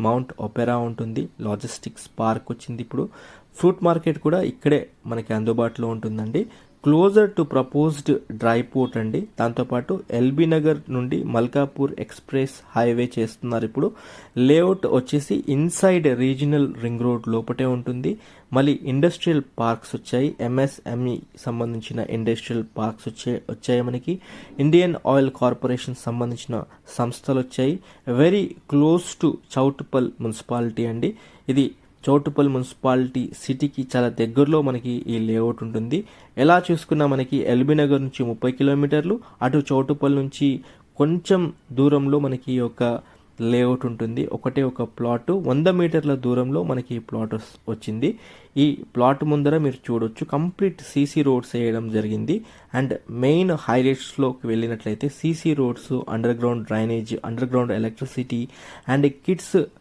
Mount opera ఉంటుంది, logistics park వచ్చింది. ఇప్పుడు ఫ్రూట్ మార్కెట్ కూడా ఇక్కడే మనకి అందుబాటులో ఉంటుందండి. Closer to proposed dry port అండి. దాంతోపాటు ఎల్బీ నగర్ నుండి మల్కాపూర్ ఎక్స్ప్రెస్ హైవే చేస్తున్నారు. ఇప్పుడు లేఅవుట్ వచ్చేసి ఇన్సైడ్ రీజనల్ రింగ్ రోడ్ లోపటే ఉంటుంది. మళ్ళీ ఇండస్ట్రియల్ పార్క్స్ వచ్చాయి, ఎంఎస్ఎంఈ సంబంధించిన ఇండస్ట్రియల్ పార్క్స్ వచ్చాయి మనకి. ఇండియన్ ఆయిల్ కార్పొరేషన్ సంబంధించిన సంస్థలు వచ్చాయి. Very close to Choutuppal municipality అండి. ఇది చౌటుప్పల్ మున్సిపాలిటీ సిటీకి చాలా దగ్గరలో మనకి ఈ లేఅవుట్ ఉంటుంది. ఎలా చూసుకున్నా మనకి ఎల్బీ నగర్ నుంచి 30 కిలోమీటర్లు, అటు చౌటుప్పల్ నుంచి కొంచెం దూరంలో మనకి ఈ యొక్క లేఅవుట్ ఉంటుంది. ఒకటే ఒక ప్లాట్ 100 మీటర్ల దూరంలో మనకి ఈ ప్లాట్ వచ్చింది. ఈ ప్లాట్ ముందర మీరు చూడొచ్చు కంప్లీట్ సీసీ రోడ్స్ వేయడం జరిగింది. అండ్ మెయిన్ హైలైట్స్లోకి వెళ్ళినట్లయితే CC roads, under ground drainage, under ground electricity and kids